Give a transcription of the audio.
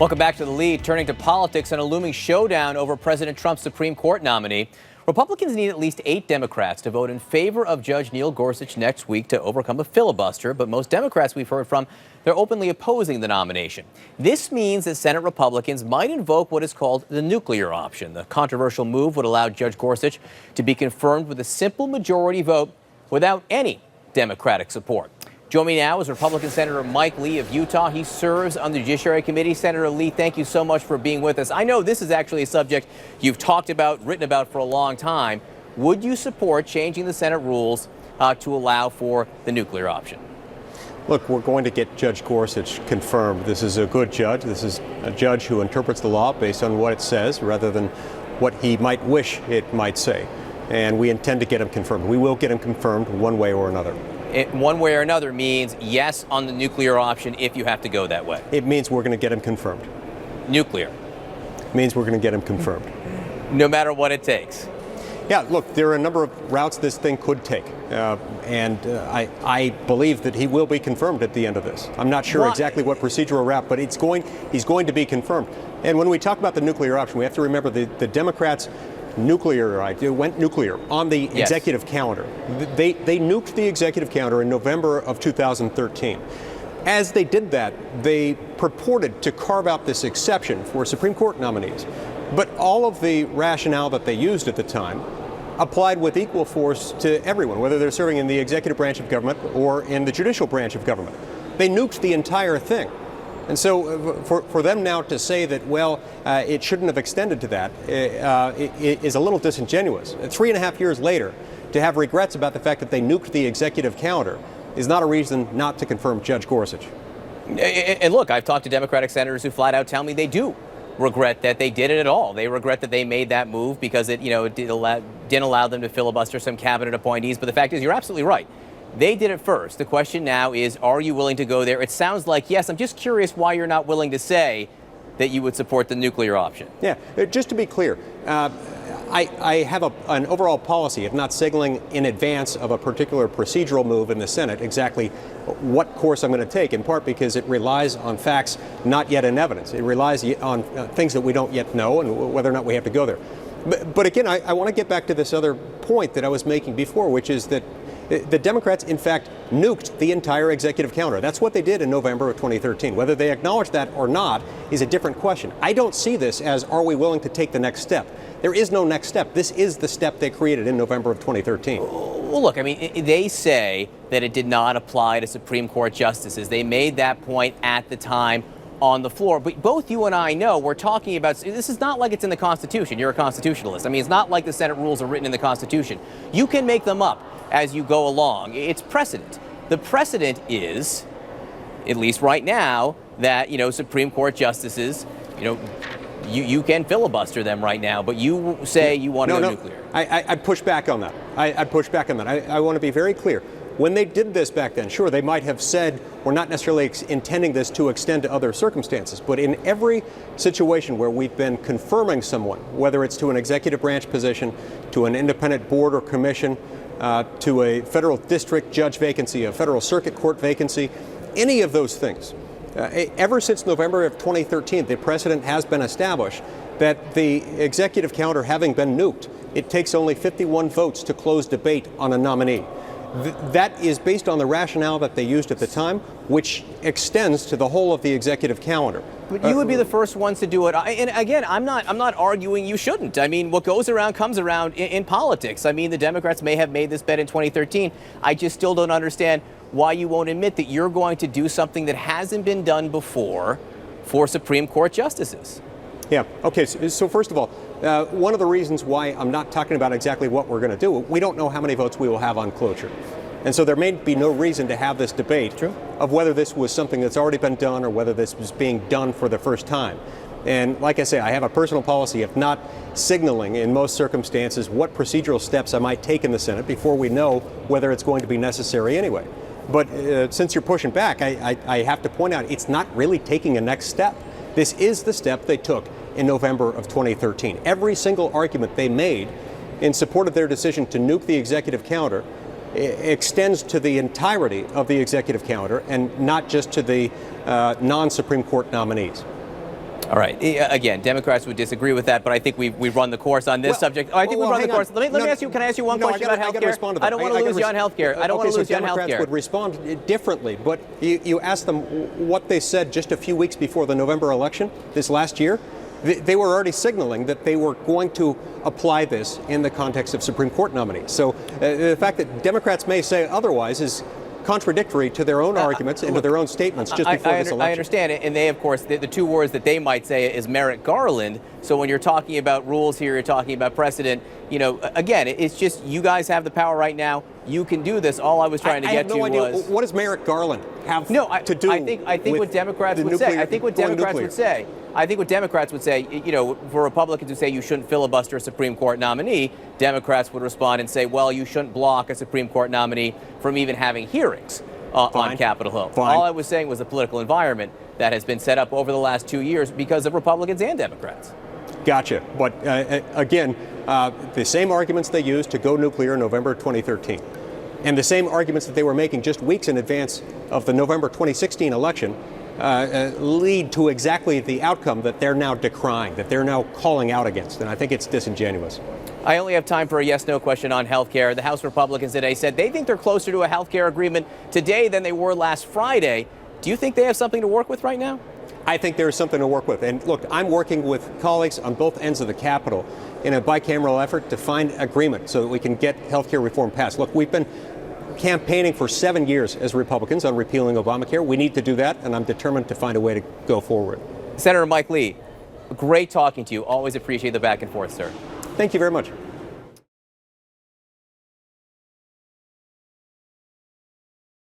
Welcome back to The Lead. Turning to politics and a looming showdown over President Trump's Supreme Court nominee. Republicans need at least 8 Democrats to vote in favor of Judge Neil Gorsuch next week to overcome a filibuster, but most Democrats we've heard from, they're openly opposing the nomination. This means that Senate Republicans might invoke what is called the nuclear option. The controversial move would allow Judge Gorsuch to be confirmed with a simple majority vote without any Democratic support. Join me now is Republican Senator Mike Lee of Utah. He serves on the Judiciary Committee. Senator Lee, thank you so much for being with us. I know this is actually a subject you've talked about, written about for a long time. Would you support changing the Senate rules to allow for the nuclear option? Look, we're going to get Judge Gorsuch confirmed. This is a good judge. This is a judge who interprets the law based on what it says rather than what he might wish it might say. And we intend to get him confirmed. We will get him confirmed one way or another. One way or another means yes on the nuclear option if you have to go that way. It means we're going to get him confirmed. Nuclear. Means we're going to get him confirmed. No matter what it takes. Yeah, look, there are a number of routes this thing could take. I believe that he will be confirmed at the end of this. I'm not sure exactly what procedural route, but he's going to be confirmed. And when we talk about the nuclear option, we have to remember the Democrats went nuclear on the executive calendar. They nuked the executive calendar in November of 2013. As they did that, they purported to carve out this exception for Supreme Court nominees. But all of the rationale that they used at the time applied with equal force to everyone, whether they're serving in the executive branch of government or in the judicial branch of government. They nuked the entire thing. And so for them now to say that, well, it shouldn't have extended to that is a little disingenuous. 3.5 years later, to have regrets about the fact that they nuked the executive calendar is not a reason not to confirm Judge Gorsuch. And look, I've talked to Democratic senators who flat out tell me they do regret that they did it at all. They regret that they made that move because it didn't allow them to filibuster some cabinet appointees. But the fact is, you're absolutely right. They did it first. The question now is, are you willing to go there? It sounds like yes. I'm just curious why you're not willing to say that you would support the nuclear option. Yeah, just to be clear, I have an overall policy of not signaling in advance of a particular procedural move in the Senate exactly what course I'm going to take, in part because it relies on facts not yet in evidence. It relies on things that we don't yet know and whether or not we have to go there. But again, I want to get back to this other point that I was making before, which is that the Democrats, in fact, nuked the entire executive calendar. That's what they did in November of 2013. Whether they acknowledge that or not is a different question. I don't see this as, are we willing to take the next step? There is no next step. This is the step they created in November of 2013. Well, look, I mean, they say that it did not apply to Supreme Court justices. They made that point at the time on the floor. But both you and I know we're talking about, this is not like it's in the Constitution. You're a constitutionalist. I mean, it's not like the Senate rules are written in the Constitution. You can make them up as you go along. It's precedent. The precedent is, at least right now, that, Supreme Court justices, you can filibuster them right now, but you say you want to go nuclear. I push back on that. I push back on that. I want to be very clear. When they did this back then, sure, they might have said we're not necessarily intending this to extend to other circumstances, but in every situation where we've been confirming someone, whether it's to an executive branch position, to an independent board or commission, to a federal district judge vacancy, a federal circuit court vacancy, any of those things. Ever since November of 2013, the precedent has been established that the executive calendar having been nuked, it takes only 51 votes to close debate on a nominee. That is based on the rationale that they used at the time, which extends to the whole of the executive calendar. But you would be the first ones to do it. And again, I'm not arguing you shouldn't. I mean, what goes around comes around in politics. I mean, the Democrats may have made this bet in 2013. I just still don't understand why you won't admit that you're going to do something that hasn't been done before for Supreme Court justices. Yeah. Okay. So first of all, one of the reasons why I'm not talking about exactly what we're going to do, we don't know how many votes we will have on cloture. And so there may be no reason to have this debate of whether this was something that's already been done or whether this was being done for the first time. And like I say, I have a personal policy of not signaling in most circumstances what procedural steps I might take in the Senate before we know whether it's going to be necessary anyway. But since you're pushing back, I have to point out it's not really taking a next step. This is the step they took in November of 2013. Every single argument they made in support of their decision to nuke the executive calendar extends to the entirety of the executive calendar and not just to the non-Supreme Court nominees. All right. Again, Democrats would disagree with that, but I think we've run the course on this subject. I think we've run the course. Let me ask you. Can I ask you one question about health care? I don't want to lose you on health care. I don't want to lose you on health care. Democrats would respond differently, but you asked them what they said just a few weeks before the November election this last year. They were already signaling that they were going to apply this in the context of Supreme Court nominees. So the fact that Democrats may say otherwise is contradictory to their own arguments and to their own statements just before this election. I understand it. And they, of course, the two words that they might say is Merrick Garland. So when you're talking about rules here, you're talking about precedent. You know, again, it's just you guys have the power right now. You can do this. All I was trying to get to was what does Merrick Garland have to do? I think what Democrats would say. I think what Democrats would say. I think what Democrats would say, you know, for Republicans who say you shouldn't filibuster a Supreme Court nominee, Democrats would respond and say, well, you shouldn't block a Supreme Court nominee from even having hearings on Capitol Hill. Fine. All I was saying was the political environment that has been set up over the last 2 years because of Republicans and Democrats. Gotcha. But again, the same arguments they used to go nuclear in November 2013 and the same arguments that they were making just weeks in advance of the November 2016 election lead to exactly the outcome that they're now decrying, that they're now calling out against. And I think it's disingenuous. I only have time for a yes-no question on health care. The House Republicans today said they think they're closer to a health care agreement today than they were last Friday. Do you think they have something to work with right now? I think there's something to work with. And look, I'm working with colleagues on both ends of the Capitol in a bicameral effort to find agreement so that we can get health care reform passed. Look, we've been campaigning for 7 years as Republicans on repealing Obamacare. We need to do that, and I'm determined to find a way to go forward. Senator Mike Lee, great talking to you. Always appreciate the back and forth, sir. Thank you very much.